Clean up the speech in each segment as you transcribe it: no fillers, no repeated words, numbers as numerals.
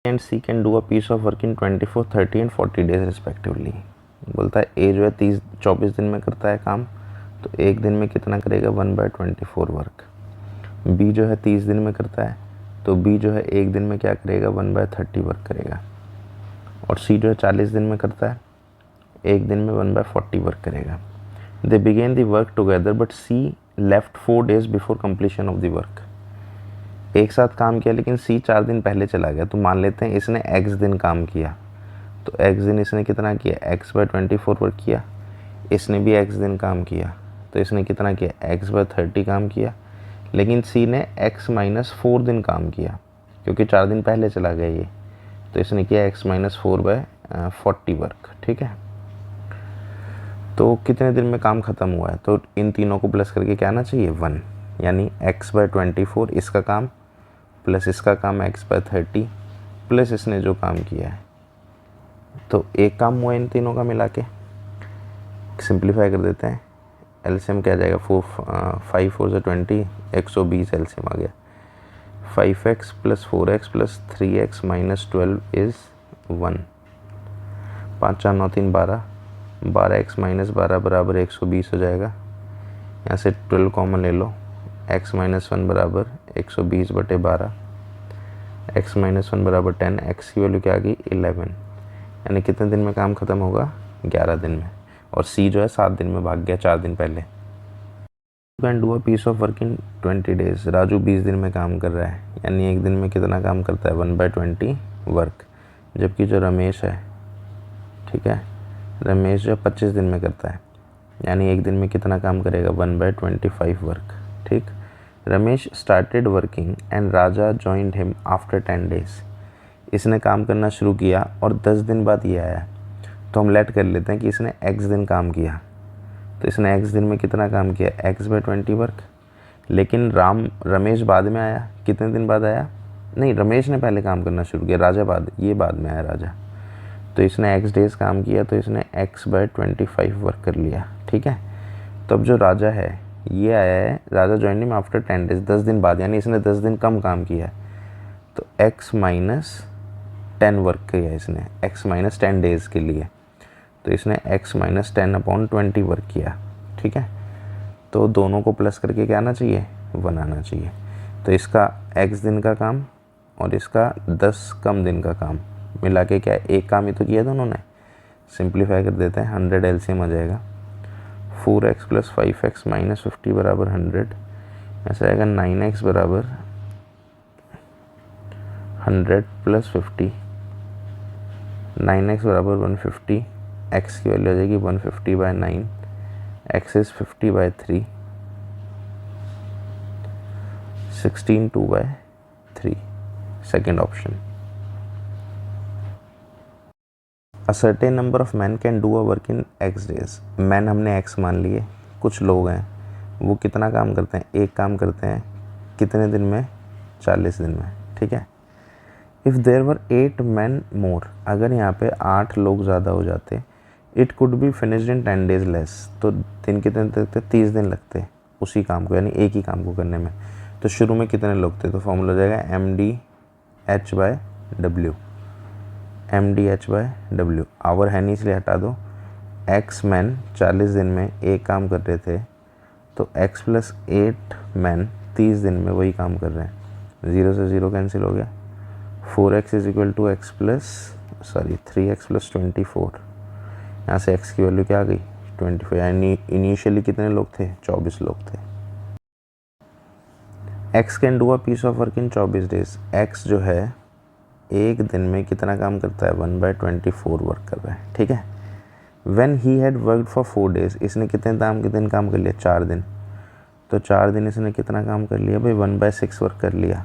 And C can do a piece of work in 24, 30 and 40 days respectively. बोलता है ए जो है 24 दिन में करता है काम, तो एक दिन में कितना करेगा 1/24 वर्क। बी जो है 30 दिन में करता है, तो बी जो है एक दिन में क्या करेगा 1/30 वर्क करेगा। और सी जो है 40 दिन में करता है, एक दिन में 1/40 वर्क करेगा। They begin the work together but C left 4 days before completion of the work. एक साथ काम किया लेकिन सी 4 दिन पहले चला गया, तो मान लेते हैं इसने एक्स दिन काम किया, तो एक्स दिन इसने कितना किया x/24 वर्क किया। इसने भी एक्स दिन काम किया, तो इसने कितना किया x/30 काम किया। लेकिन सी ने x-4 दिन काम किया क्योंकि 4 दिन पहले चला गया ये, तो इसने किया x-4/40 वर्क। ठीक है, तो कितने दिन में काम ख़त्म हुआ है, तो इन तीनों को प्लस करके क्या आना चाहिए 1, यानी x/24 इसका काम प्लस इसका काम x/30 प्लस इसने जो काम किया है, तो एक काम हुआ इन तीनों का मिला के। सिंप्लीफाई कर देते हैं, एलसीएम क्या जाएगा 5 4 से 20, 120 एलसीएम आ गया। 5x + 4x + 3x - 12 is 1। 5 4 9 3 12, 12x - 12 बराबर 120 हो जाएगा। यहाँ से 12 कॉमन ले लो, x - 1 बराबर 120/12, x - 1 बराबर 10, x की वैल्यू क्या आ गई 11, यानी कितने दिन में काम ख़त्म होगा 11 दिन में। और सी जो है 7 दिन में भाग गया 4 दिन पहले। You can do a piece of work in 20 days। Raju 20 दिन में काम कर रहा है, यानी एक दिन में कितना काम करता है 1/20 वर्क। जबकि जो रमेश है, ठीक है, रमेश जो 25 दिन में करता है, यानी एक दिन में कितना काम करेगा 1/25 वर्क। ठीक, Ramesh started working and Raja joined him after 10 days। इसने काम करना शुरू किया और 10 दिन बाद ये आया, तो हम लेट कर लेते हैं कि इसने x दिन काम किया, तो इसने x दिन में कितना काम किया x/20 वर्क। लेकिन रमेश बाद में आया, कितने दिन बाद आया, नहीं रमेश ने पहले काम करना शुरू किया, राजा बाद में आया राजा, तो इसने x डेज काम किया, तो इसने x/25 वर्क कर लिया। ठीक है, तो अब जो राजा है ये आया है, राजा जॉइंड हिम आफ्टर 10 days, 10 दिन बाद, यानी इसने 10 दिन कम काम किया है, तो x - 10 वर्क किया इसने, x - 10 डेज़ के लिए, तो इसने x - 10/20 वर्क किया। ठीक है, तो दोनों को प्लस करके क्या आना चाहिए 1 आना चाहिए। तो इसका x दिन का काम और इसका 10 कम दिन का काम मिला के क्या एक काम ही तो किया दोनों ने। सिंप्लीफाई कर देते हैं, 100 एलसीएम आ जाएगा। 4x + 5x - 50 बराबर 100, ऐसा आएगा 9x बराबर 100 + 50, 9x बराबर 150, x की वैल्यू आ जाएगी 150/9, x is 50/3, 16 2/3, second option. A certain number of man can do a work in x days. Man हमने x मान लिए, कुछ लोग हैं वो कितना काम करते हैं, एक काम करते हैं कितने दिन में 40 दिन में। ठीक है, if there were 8 man more, अगर यहाँ पे 8 लोग ज़्यादा हो जाते, it could be finished in 10 days less, तो दिन कितने लगते 30 दिन लगते उसी काम को, यानी एक ही काम को करने में। तो शुरू में कितने लोग थे, तो फॉर्मूला हो जाएगा MDH/W, MDH/W। आवर है नहीं इसलिए हटा दो, x मैन 40 दिन में एक काम कर रहे थे, तो x + 8 मैन 30 दिन में वही काम कर रहे हैं, 0 से 0 कैंसिल हो गया। 4x = x 3x + 24, यहाँ से x की वैल्यू क्या आ गई 25, यानी इनिशियली कितने लोग थे 24 लोग थे। x can do a piece of work in 24 days। x जो है एक दिन में कितना काम करता है 1/24 वर्क कर रहा है। ठीक है, when he had worked for 4 days, इसने कितने दिन काम कर लिया 4 दिन, तो 4 दिन इसने कितना काम कर लिया भाई 1/6 वर्क कर लिया।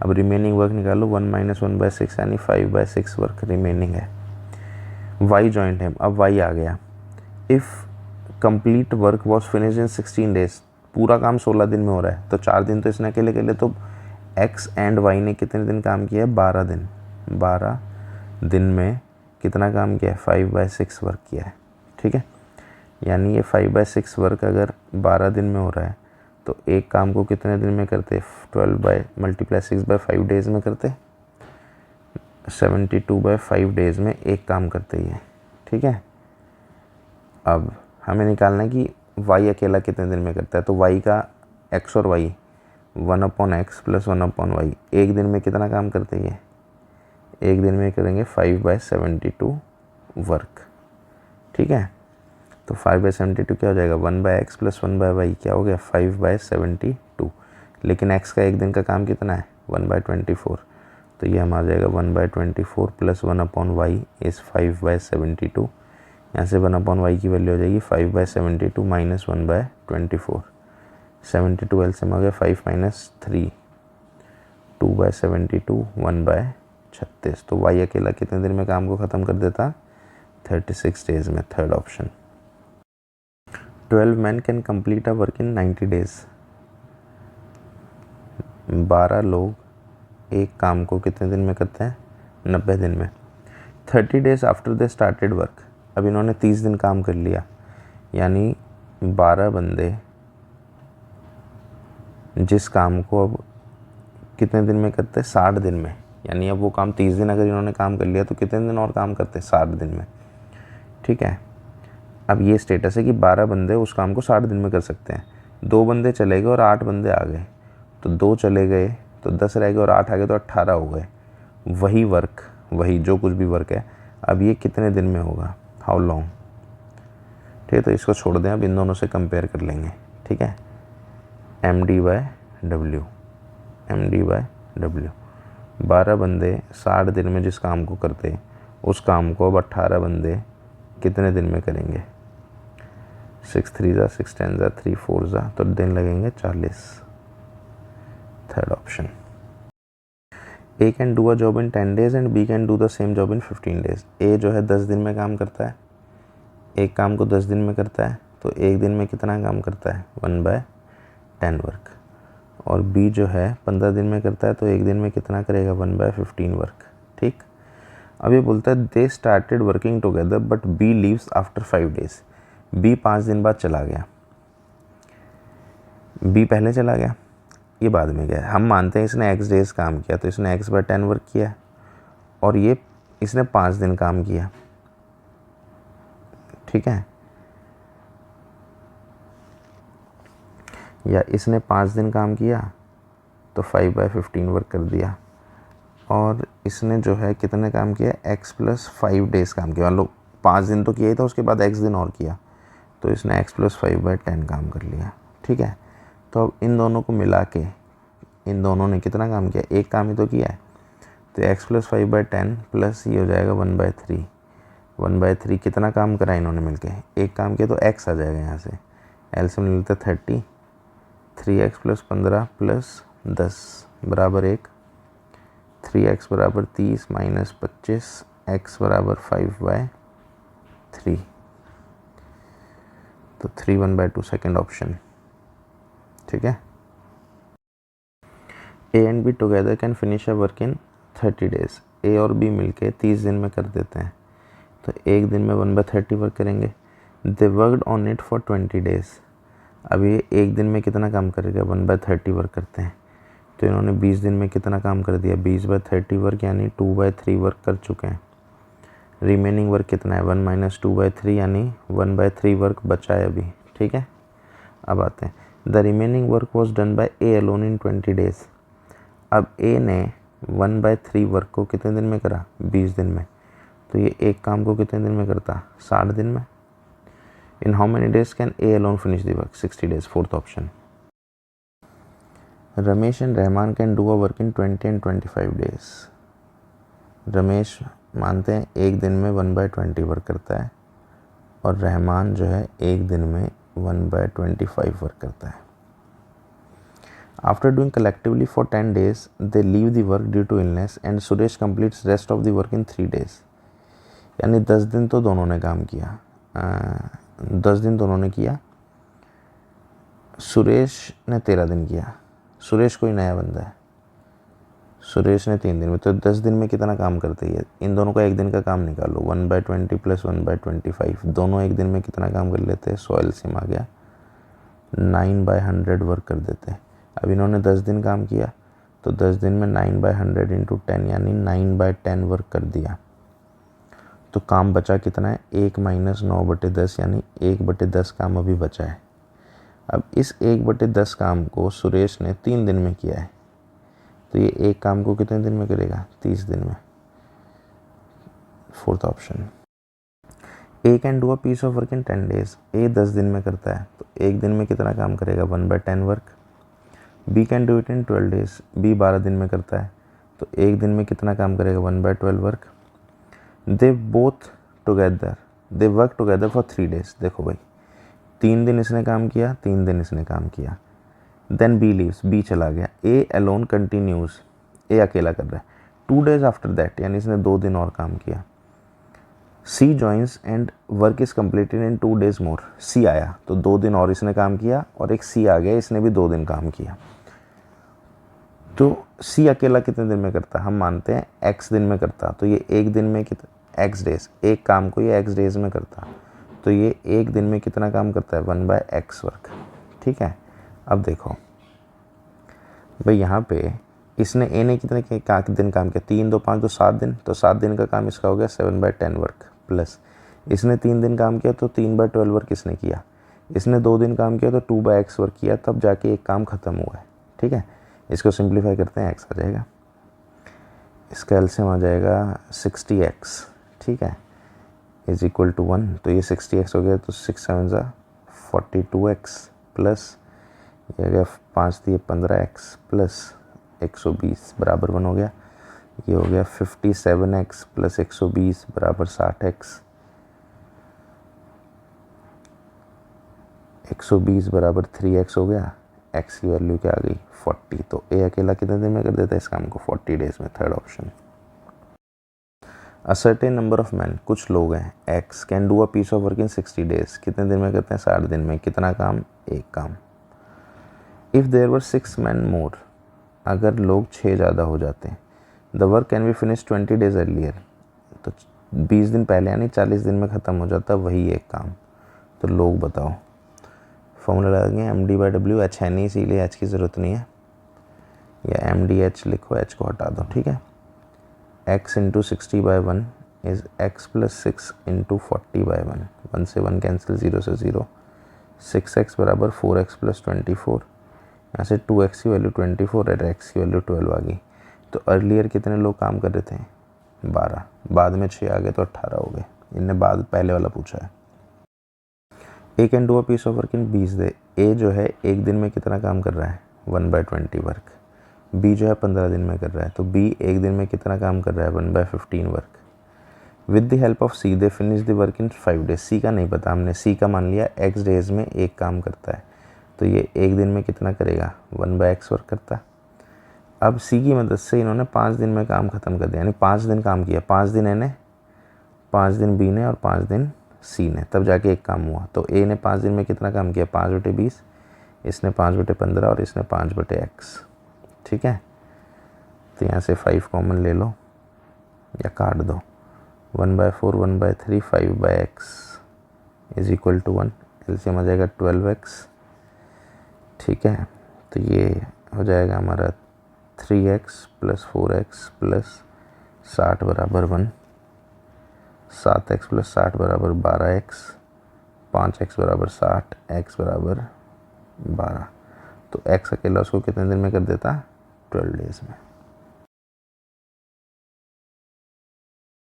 अब रिमेनिंग वर्क निकालो, 1 - 1/6 यानी 5/6 वर्क रिमेनिंग है। y जॉइंट है, अब y आ गया। If complete work was finish in 16 days, पूरा काम 16 दिन में हो रहा है, तो 4 दिन तो इसने अकेले के लिए, तो x एंड y ने कितने दिन काम किया है 12 दिन, 12 दिन में कितना काम किया है 5/6 वर्क किया है। ठीक है, यानी ये 5/6 वर्क अगर 12 दिन में हो रहा है, तो एक काम को कितने दिन में करते 12 × 6/5 डेज़ में करते, 72/5 डेज़ में एक काम करते ही है, ठीक है। अब हमें निकालना है कि y अकेला कितने दिन में करता है, तो y का x और y 1/x + 1/y एक दिन में कितना काम करते ही है, एक दिन में करेंगे 5/72 वर्क, ठीक है। तो 5/72 क्या हो जाएगा, 1/x + 1/y क्या हो गया 5/72, लेकिन x का एक दिन का काम कितना है 1/24, तो ये हमारा जाएगा 1/24 + 1/y इज़ 5/72। यहाँ से 1/y की वैल्यू हो जाएगी 5/72 - 1/24, 72 एलसीएम आ गया 5 - 3 2/72 1/36, तो y अकेला कितने दिन में काम को ख़त्म कर देता 36 डेज़ में, third option. 12 men can complete a work in 90 days, 12 लोग एक काम को कितने दिन में करते हैं 90 दिन में। 30 days after they started work, अब इन्होंने 30 दिन काम कर लिया, यानी 12 बंदे जिस काम को अब कितने दिन में करते हैं 60 दिन में, यानी अब वो काम 30 दिन अगर इन्होंने काम कर लिया तो कितने दिन और काम करते हैं 60 दिन में, ठीक है। अब ये स्टेटस है कि 12 बंदे उस काम को 60 दिन में कर सकते हैं, 2 बंदे चले गए और 8 बंदे आ गए, तो 2 चले गए तो 10 रह गए और 8 आ गए तो 18 हो गए। वही वर्क, वही जो कुछ भी वर्क है, अब ये कितने दिन में होगा, हाउ लॉन्ग, ठीक है। तो इसको छोड़ दें, अब इन दोनों से कंपेयर कर लेंगे, ठीक है। MD/W, MD/W, 12 बंदे 60 दिन में जिस काम को करते उस काम को अब 18 बंदे कितने दिन में करेंगे, 6 3 ज़ा 6 10 ज़ा 3 4 ज़ा, तो दिन लगेंगे 40, third option. A can do a job in 10 days and B can do the same job in 15 days। A जो है 10 दिन में काम करता है, एक काम को 10 दिन में करता है, तो एक दिन में कितना काम करता है 1/10 वर्क, और B जो है 15 दिन में करता है, तो एक दिन में कितना करेगा 1/15 वर्क, ठीक। अब ये बोलता है they started working together but B leaves after 5 days। B 5 दिन बाद चला गया, B पहले चला गया, ये बाद में गया। हम मानते हैं इसने x डेज काम किया, तो इसने x/10 वर्क किया, और ये इसने 5 दिन काम किया, ठीक है, या इसने 5 दिन काम किया तो 5/15 वर्क कर दिया, और इसने जो है कितने काम किया x + 5 डेज़ काम किया, मान लो 5 दिन तो किया ही था, उसके बाद x दिन और किया, तो इसने x + 5/10 काम कर लिया, ठीक है। तो अब इन दोनों को मिला के इन दोनों ने कितना काम किया, एक काम ही तो किया है, तो x + 5/10 प्लस ये हो जाएगा 1/3, 1/3 कितना काम करा इन्होंने मिलके, एक काम किया, तो x आ जाएगा यहाँ से, एलसीएम ले लेते 30, 3x + 15 + 10 बराबर 1, 3x = 30 - 25, x = 5/3, तो 3 1/2 सेकेंड ऑप्शन, ठीक है। A and B together can finish a work in 30 days, A और B मिलके 30 दिन में कर देते हैं, तो एक दिन में 1/30 वर्क करेंगे। They worked on it for 20 days, अब ये एक दिन में कितना काम करेगा 1/30 वर्क करते हैं, तो इन्होंने 20 दिन में कितना काम कर दिया 20/30 वर्क, यानी 2/3 वर्क कर चुके हैं। रिमेनिंग वर्क कितना है 1 - 2/3, यानी 1/3 वर्क बचा है अभी, ठीक है। अब आते हैं, the remaining work was done by A alone in 20 days। अब A ने 1/3 वर्क को कितने दिन में करा 20 दिन में, तो ये एक काम को कितने दिन में करता 60 दिन में। In how many days can A alone finish the work 60 days, fourth option. Ramesh and Rahman can do a work in 20 and 25 days। Ramesh मानते हैं एक दिन में 1/20 वर्क करता है, और रहमान जो है एक दिन में 1/25 वर्क करता है। After doing collectively for 10 days, they leave the work due to illness and Suresh completes rest of the work in 3 days। यानी 10 दिन तो दोनों ने काम किया, 10 दिन दोनों ने किया, सुरेश ने 13 दिन किया, सुरेश कोई नया बंदा है, सुरेश ने 3 दिन में, तो 10 दिन में कितना काम करते हैं, इन दोनों का एक दिन का काम निकालो 1/20 + 1/25, दोनों एक दिन में कितना काम कर लेते हैं, 100 एलसीएम आ गया, 9/100 वर्क कर देते हैं। अब इन्होंने 10 दिन काम किया, तो 10 दिन में 9/100 इंटू 10 यानी 9/10 वर्क कर दिया। तो काम बचा कितना है, 1 माइनस 9/10 यानी 1/10 काम अभी बचा है। अब इस 1/10 काम को सुरेश ने 3 दिन में किया है, तो ये एक काम को कितने दिन में करेगा, 30 दिन में। Fourth option. A can do a piece of work in 10 days. A 10 दिन में करता है, तो एक दिन में कितना काम करेगा, 1/10 work. B can do it in 12 days. B 12 दिन में करता है, तो एक दिन में कितना काम करेगा, 1/12 work. They both together, they work together for 3 days. देखो भाई, 3 दिन इसने काम किया, 3 दिन इसने काम किया। देन बी लीव्स, बी चला गया। ए अलोन कंटिन्यूज, ए अकेला कर रहा है। 2 डेज आफ्टर दैट यानी इसने 2 दिन और काम किया। C joins and work is completed in 2 days more. C आया तो 2 दिन और इसने काम किया, और एक सी आ गया, इसने भी 2 दिन काम किया। तो सी अकेला कितने दिन में करता, हम मानते हैं एक्स दिन में करता, तो ये एक दिन में कितना, एक्स डेज, एक काम को ये एक्स डेज में करता, तो ये एक दिन में कितना काम करता है, 1/x वर्क। ठीक है। अब देखो भाई, यहाँ पे इसने ए ने कितने दिन काम किया, 3 2 5 तो 7 दिन, तो 7 दिन का काम इसका हो गया 7/10 वर्क। प्लस इसने 3 दिन काम किया, तो 3/12 वर्क इसने किया। इसने 2 दिन काम किया, तो 2/x वर्क किया, तब जाके एक काम ख़त्म हुआ है। ठीक है। इसको सिंप्लीफाई करते हैं, x आ जाएगा, इसका एलसीएम आ जाएगा 60x। ठीक है, इज इक्वल टू 1, तो ये 60x हो गया, तो 6 7 42x प्लस ये आ गया 5 दिए 15x प्लस 120 बराबर 1 हो गया। ये हो गया 57x प्लस 120 बराबर 60x। 120 बराबर 3x हो गया, x की वैल्यू क्या आ गई, 40। तो ए अकेला कितने दिन में कर देता है इस काम को, 40 डेज में। Third option. A certain number of man, कुछ लोग हैं, x can do a piece of work in 60 days. कितने दिन में करते हैं, 60 दिन में। कितना काम, एक काम। If there were 6 man more, अगर लोग 6 ज़्यादा हो जाते हैं, the work can be finish 20 days earlier, तो 20 दिन पहले यानी 40 दिन में ख़त्म हो जाता वही एक काम। तो लोग बताओ, फॉर्मूला लगाएंगे MD/W, H है नहीं इसीलिए H की ज़रूरत नहीं है, या MDH लिखो, H को हटा दो। ठीक है। x into 60/1 is x plus 6 into 40/1। 1 से 1 कैंसिल, 0 से 0। 6x बराबर 4x प्लस 24। यहाँ से 2x की वैल्यू 24 और x की वैल्यू 12 आ गई। तो अर्लियर कितने लोग काम कर रहे थे, 12, बाद में 6 आ गए तो 18 हो गए। इनने बाद पहले वाला पूछा है। A can do a piece of work in 20 day. A जो है एक दिन में कितना काम कर रहा है, 1/20 वर्क। बी जो है 15 दिन में कर रहा है, तो बी एक दिन में कितना काम कर रहा है, 1/15 work. With the help of C they finish the work in 5 days. C का नहीं पता हमने, सी का मान लिया x डेज में एक काम करता है, तो ये एक दिन में कितना करेगा, 1/x वर्क करता। अब सी की मदद से इन्होंने 5 दिन में काम ख़त्म कर दिया, यानी 5 दिन काम किया, 5 दिन ए ने, 5 दिन बी ने और 5 दिन सी ने, तब जाके एक काम हुआ। तो ए ने 5 दिन में कितना काम किया, 5/20, इसने 5/15 और इसने 5/x। ठीक है। तो यहाँ से 5 कॉमन ले लो या काट दो, 1/4 1/3 5/x is equal to 1। LCM आ जाएगा 12x। ठीक है। तो ये हो जाएगा हमारा 3x प्लस 4x प्लस 60 बराबर 1, 7x प्लस 60 बराबर 12x, 5x बराबर 60, x बराबर 12। तो x अकेला उसको कितने दिन में कर देता, 12 डेज में।